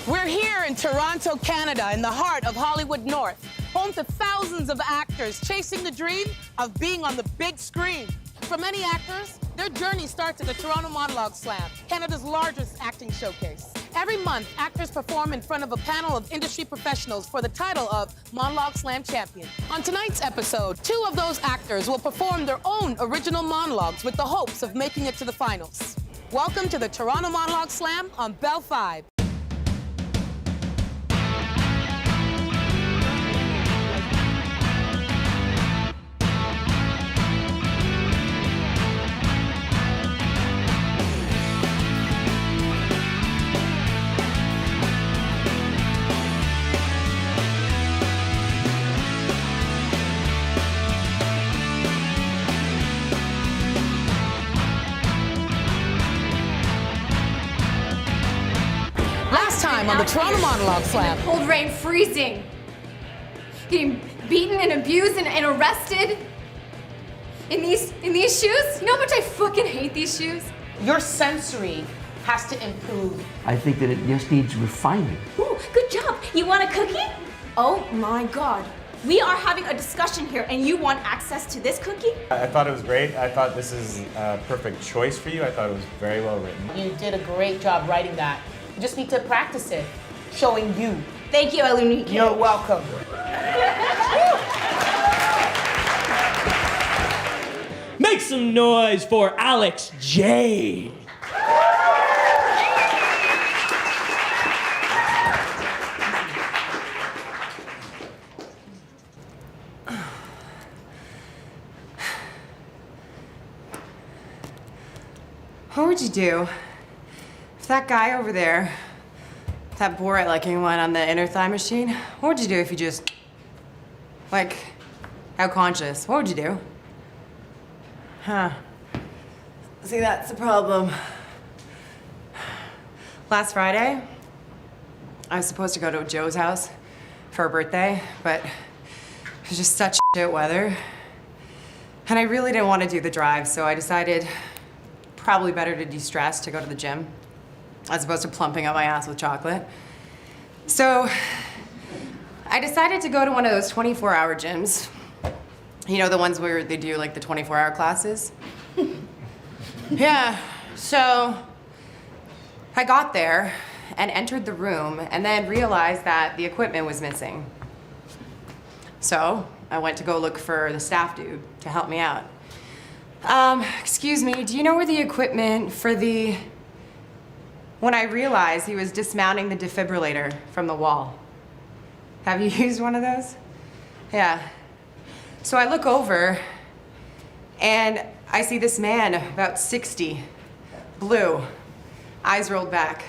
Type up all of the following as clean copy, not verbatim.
We're here in Toronto, Canada, in the heart of Hollywood North, home to thousands of actors chasing the dream of being on the big screen. For many actors, their journey starts at the Toronto Monologue Slam, Canada's largest acting showcase. Every month, actors perform in front of a panel of industry professionals for the title of Monologue Slam Champion. On tonight's episode, 2 of those actors will perform their own original monologues with the hopes of making it to the finals. Welcome to the Toronto Monologue Slam on Bell 5. On the Toronto Monologue Slam. Cold rain, freezing. Getting beaten and abused and arrested. In these shoes? You know how much I fucking hate these shoes? Your sensory has to improve. I think that it just needs refinement. Ooh, good job. You want a cookie? Oh my God. We are having a discussion here and you want access to this cookie? I thought it was great. I thought this is a perfect choice for you. I thought it was very well written. You did a great job writing that. You just need to practice it, showing you. Thank you, Eluni. You're welcome. Make some noise for Alex J. What would you do if that guy over there, that Borat-looking one on the inner thigh machine, what would you do if you just, like, out conscious? What would you do? Huh. See, that's the problem. Last Friday, I was supposed to go to Joe's house for her birthday, but it was just such shit weather. And I really didn't want to do the drive, so I decided probably better to de-stress, to go to the gym, as opposed to plumping up my ass with chocolate. So I decided to go to one of those 24-hour gyms. You know, the ones where they do like the 24-hour classes? Yeah, so I got there and entered the room and then realized that the equipment was missing. So I went to go look for the staff dude to help me out. Excuse me, do you know where the equipment for the... When I realized he was dismounting the defibrillator from the wall. Have you used one of those? Yeah. So I look over and I see this man, about 60, blue, eyes rolled back.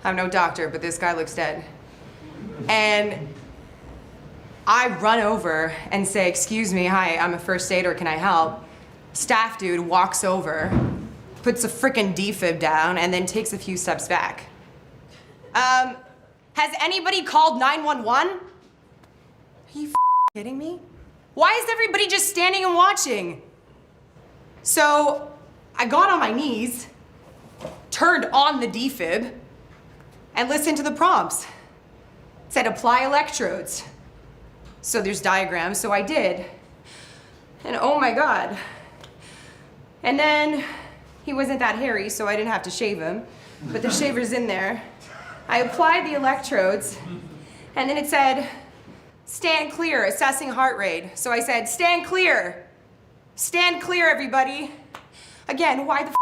I'm no doctor, but this guy looks dead. And I run over and say, excuse me, hi, I'm a first aider, can I help? Staff dude walks over, puts a frickin' defib down, and then takes a few steps back. Has anybody called 911? Are you kidding me? Why is everybody just standing and watching? So I got on my knees, turned on the defib, and listened to the prompts. It said apply electrodes. So there's diagrams, so I did. And oh my God. And then he wasn't that hairy, so I didn't have to shave him, but the shaver's in there. I applied the electrodes, and then it said, stand clear, assessing heart rate. So I said, stand clear. Stand clear, everybody. Again, why the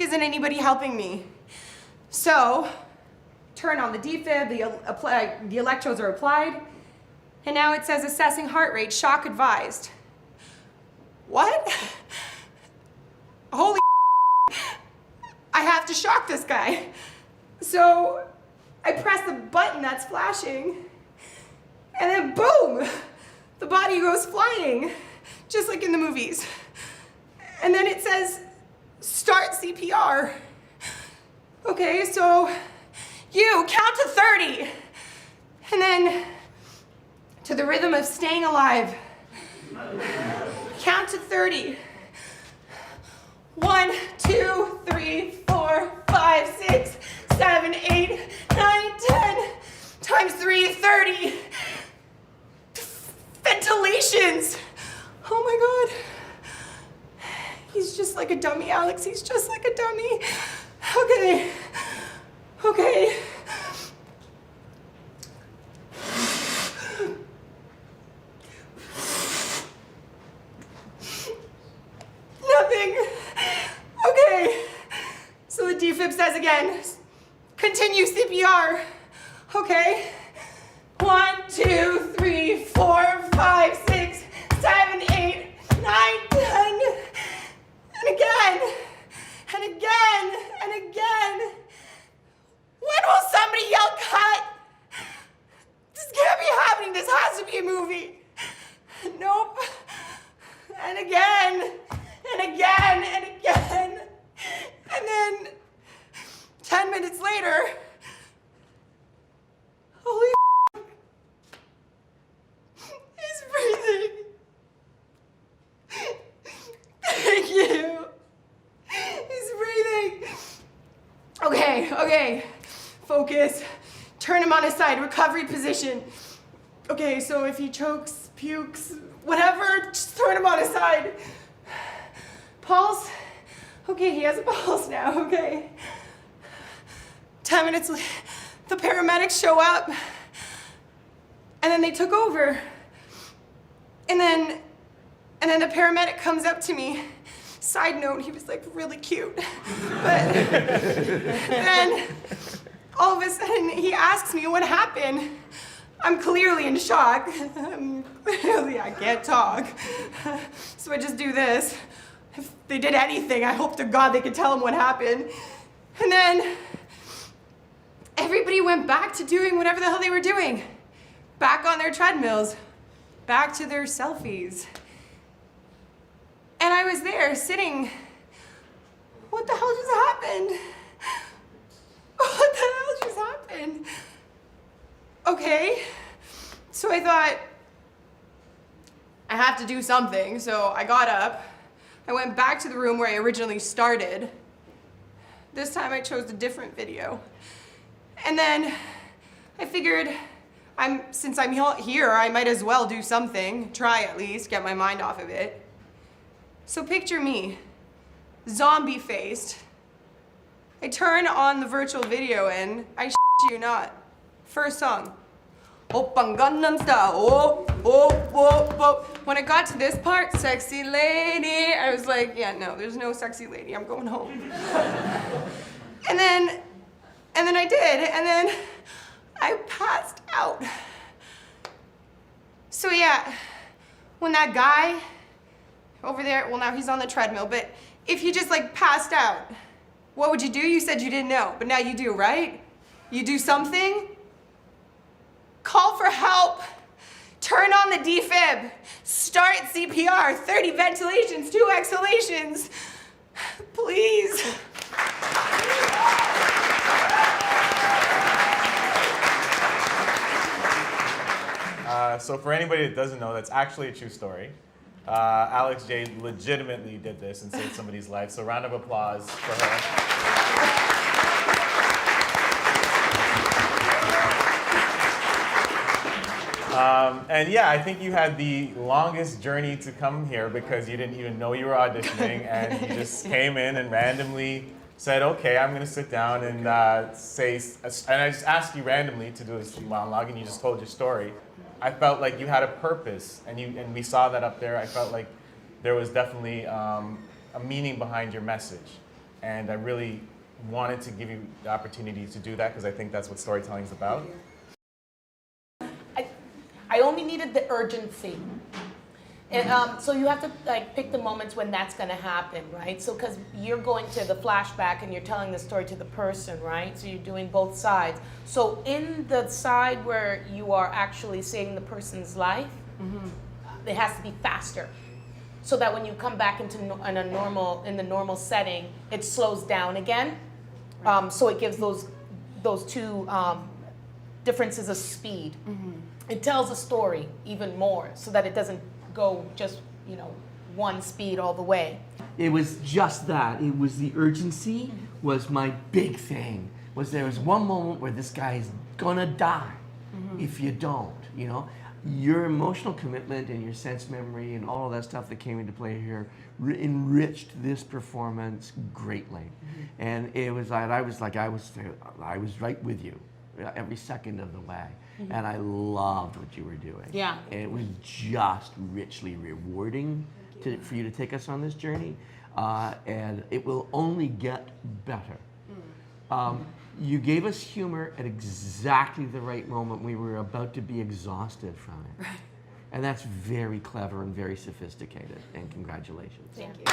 isn't anybody helping me? So, turn on the defib, the electrodes are applied, and now it says assessing heart rate, shock advised. What? Holy I have to shock this guy. So I press the button that's flashing and then boom, the body goes flying, just like in the movies. And then it says, start CPR. Okay, so you count to 30. And then to the rhythm of staying alive, count to 30. 1, 2, 3, 4, 5, 6, 7, 8, 9, 10. He's just like a dummy, Alex. He's just like a dummy. Okay. Okay. Nothing. Okay. So the defib says again, continue CPR. Okay. 1, 2, 3, 4, 5, 6, 7, 8, 9, 10. And again. And again. And again. When will somebody yell cut? This can't be happening. This has to be a movie. Nope. And again. And again. And again. And then 10 minutes later, holy he's breathing. Thank you. He's breathing. Okay, okay. Focus. Turn him on his side. Recovery position. Okay, so if he chokes, pukes, whatever, just turn him on his side. Pulse. Okay, he has a pulse now, okay. 10 minutes later, the paramedics show up, and then they took over. And then the paramedic comes up to me. Side note, he was like really cute. But then all of a sudden he asks me what happened. I'm clearly in shock. I can't talk. So I just do this. If they did anything, I hope to God they could tell him what happened. And then everybody went back to doing whatever the hell they were doing. Back on their treadmills. Back to their selfies. And I was there sitting. What the hell just happened? What the hell just happened? Okay. So I thought, I have to do something. So I got up. I went back to the room where I originally started. This time I chose a different video. And then I figured, since I'm here, I might as well do something. Try at least, get my mind off of it. So picture me, zombie-faced. I turn on the virtual video and I shit you not. First song. Open Gangnam Style, oh, oh, oh, oh. When I got to this part, sexy lady, I was like, yeah, no, there's no sexy lady, I'm going home. and then I did, and then I passed out. So yeah, when that guy over there, well now he's on the treadmill, but if you just like passed out, what would you do? You said you didn't know, but now you do, right? You do something? Call for help. Turn on the defib. Start CPR. 30 ventilations, 2 exhalations. Please. So for anybody that doesn't know, that's actually a true story. Alex J legitimately did this and saved somebody's life. So round of applause for her. And yeah, I think you had the longest journey to come here because you didn't even know you were auditioning and you just came in and randomly said, okay, I'm gonna sit down and and I just asked you randomly to do this monologue and you just told your story. I felt like you had a purpose and we saw that up there. I felt like there was definitely a meaning behind your message. And I really wanted to give you the opportunity to do that because I think that's what storytelling is about. I only needed the urgency. And, so you have to like pick the moments when that's going to happen, right? So because you're going to the flashback and you're telling the story to the person, right? So you're doing both sides. So in the side where you are actually saving the person's life, it has to be faster, so that when you come back into in the normal setting, it slows down again. So it gives those two differences of speed. It tells a story even more, so that it doesn't go just, one speed all the way. It was just that. It was the urgency was my big thing. There was one moment where this guy is gonna die if you don't, your emotional commitment and your sense memory and all of that stuff that came into play here enriched this performance greatly. And it was like, I was right with you every second of the way. And I loved what you were doing. Yeah. And it was just richly rewarding for you to take us on this journey. And it will only get better. You gave us humor at exactly the right moment. We were about to be exhausted from it. Right. And that's very clever and very sophisticated. And congratulations. Thank you.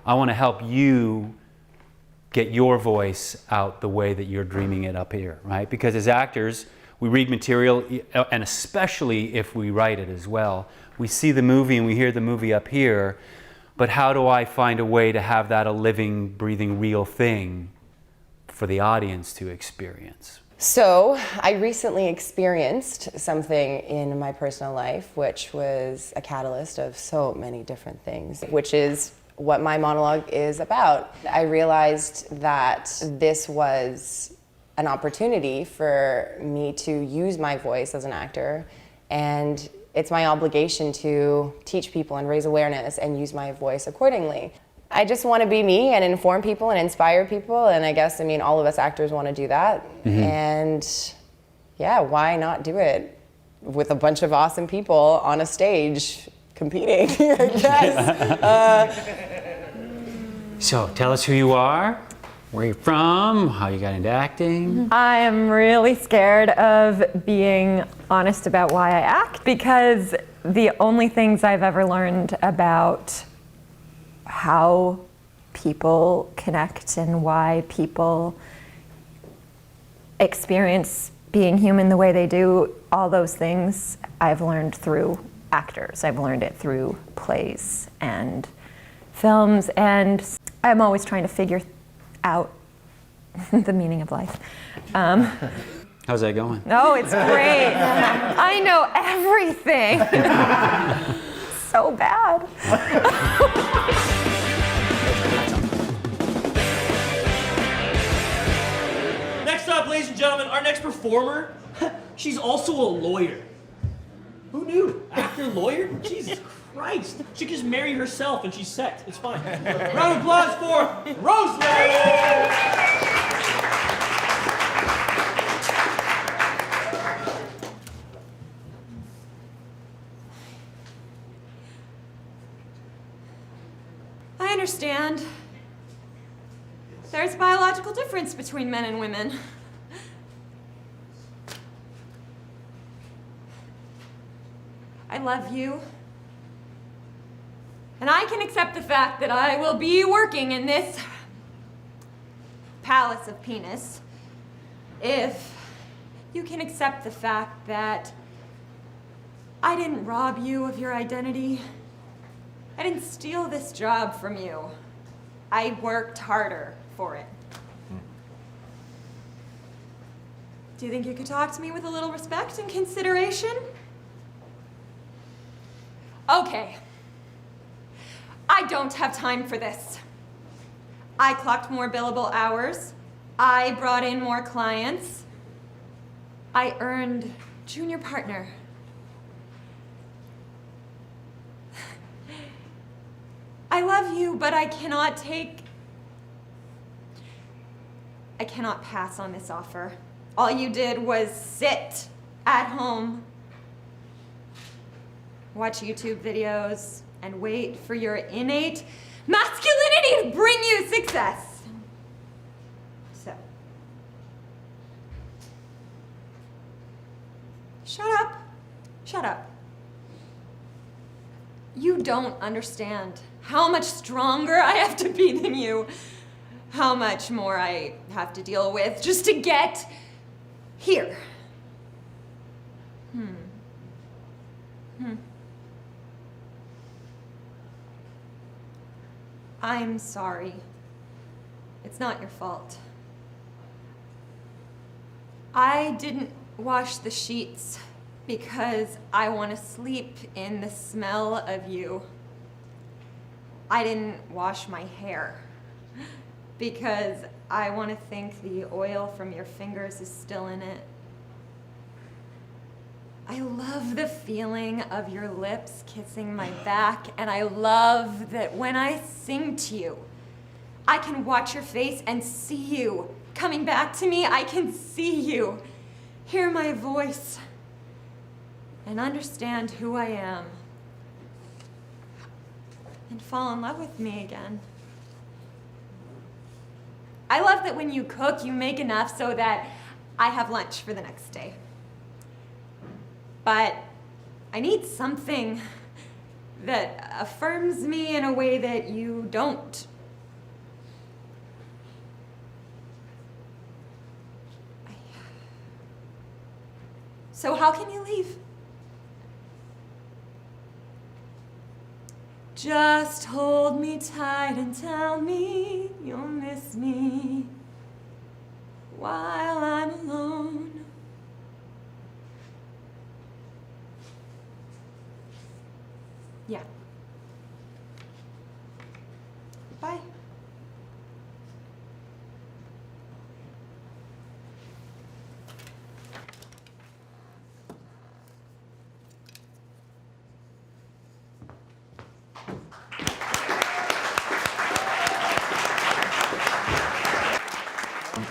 I want to help you get your voice out the way that you're dreaming it up here, right? Because as actors, we read material, and especially if we write it as well, we see the movie and we hear the movie up here, but how do I find a way to have that a living, breathing, real thing for the audience to experience? So I recently experienced something in my personal life which was a catalyst of so many different things, which is what my monologue is about. I realized that this was an opportunity for me to use my voice as an actor, and it's my obligation to teach people and raise awareness and use my voice accordingly. I just want to be me and inform people and inspire people, and I guess, I mean, all of us actors want to do that. And yeah, why not do it with a bunch of awesome people on a stage competing, I guess. So tell us who you are, where you're from, how you got into acting. I am really scared of being honest about why I act, because the only things I've ever learned about how people connect and why people experience being human the way they do, all those things I've learned through actors. I've learned it through plays and films, and I'm always trying to figure out the meaning of life. How's that going? Oh, it's great. I know everything. So bad. Next up, ladies and gentlemen, our next performer, she's also a lawyer. Who knew? Actor, lawyer? Jesus Christ. She can just marry herself and she's set. It's fine. Round of applause for Rosemary! I understand. There's a biological difference between men and women. I love you. And I can accept the fact that I will be working in this palace of penis if you can accept the fact that I didn't rob you of your identity. I didn't steal this job from you. I worked harder for it. Do you think you could talk to me with a little respect and consideration? Okay. I don't have time for this. I clocked more billable hours. I brought in more clients. I earned junior partner. I love you, but I cannot pass on this offer. All you did was sit at home, watch YouTube videos, and wait for your innate masculinity to bring you success. So, shut up. You don't understand how much stronger I have to be than you, how much more I have to deal with just to get here. I'm sorry. It's not your fault. I didn't wash the sheets because I want to sleep in the smell of you. I didn't wash my hair because I want to think the oil from your fingers is still in it. I love the feeling of your lips kissing my back, and I love that when I sing to you, I can watch your face and see you coming back to me. I can see you, hear my voice, and understand who I am, and fall in love with me again. I love that when you cook, you make enough so that I have lunch for the next day. But I need something that affirms me in a way that you don't. So how can you leave? Just hold me tight and tell me you'll miss me while I'm alone. Yeah. Bye.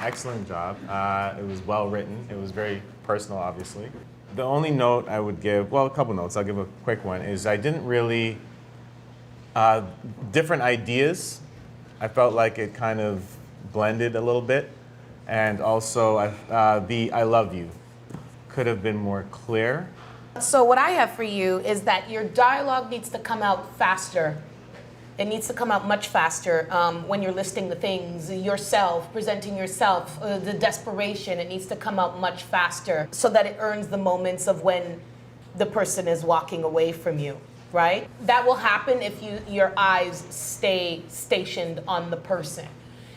Excellent job. It was well written. It was very personal, obviously. The only note I would give, well, a couple notes, I'll give a quick one, is I didn't really, different ideas, I felt like it kind of blended a little bit. And also, the I love you could have been more clear. So what I have for you is that your dialogue needs to come out faster. It needs to come out much faster when you're listing the things, yourself, presenting yourself, the desperation. It needs to come out much faster so that it earns the moments of when the person is walking away from you, right? That will happen if your eyes stay stationed on the person.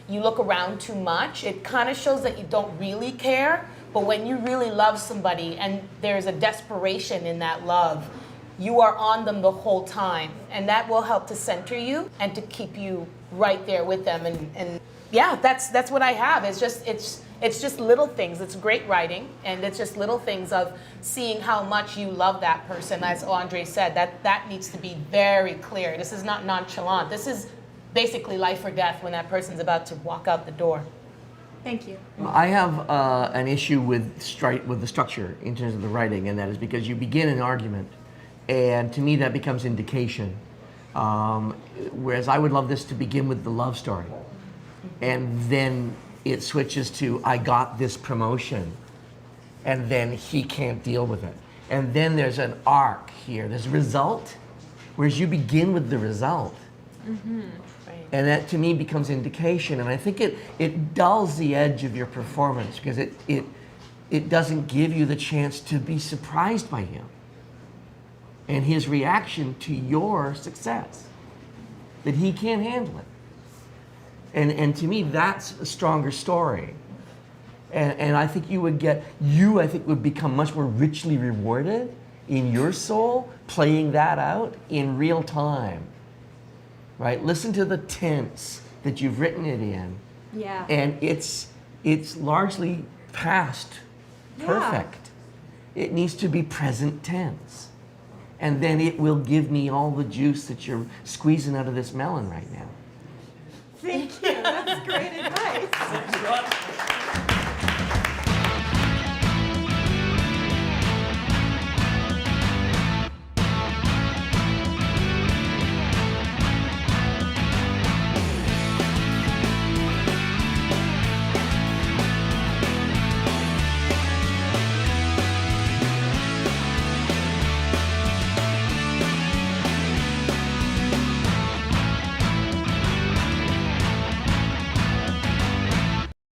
You look around too much, it kind of shows that you don't really care, but when you really love somebody and there's a desperation in that love, you are on them the whole time, and that will help to center you and to keep you right there with them. And yeah, that's what I have. It's just little things. It's great writing, and it's just little things of seeing how much you love that person. As Andre said, that needs to be very clear. This is not nonchalant. This is basically life or death when that person's about to walk out the door. Thank you. I have an issue with the structure in terms of the writing, and that is because you begin an argument, and to me that becomes indication. Whereas I would love this to begin with the love story, and then it switches to I got this promotion, and then he can't deal with it. And then there's an arc here, there's a result, whereas you begin with the result. Mm-hmm. And that to me becomes indication, and I think it dulls the edge of your performance because it doesn't give you the chance to be surprised by him and his reaction to your success, that he can't handle it. And to me, that's a stronger story. And I think I think would become much more richly rewarded in your soul playing that out in real time. Right? Listen to the tense that you've written it in. Yeah. And it's largely past perfect. It needs to be present tense. And then it will give me all the juice that you're squeezing out of this melon right now. Thank you. That's great advice. Thanks, Rob.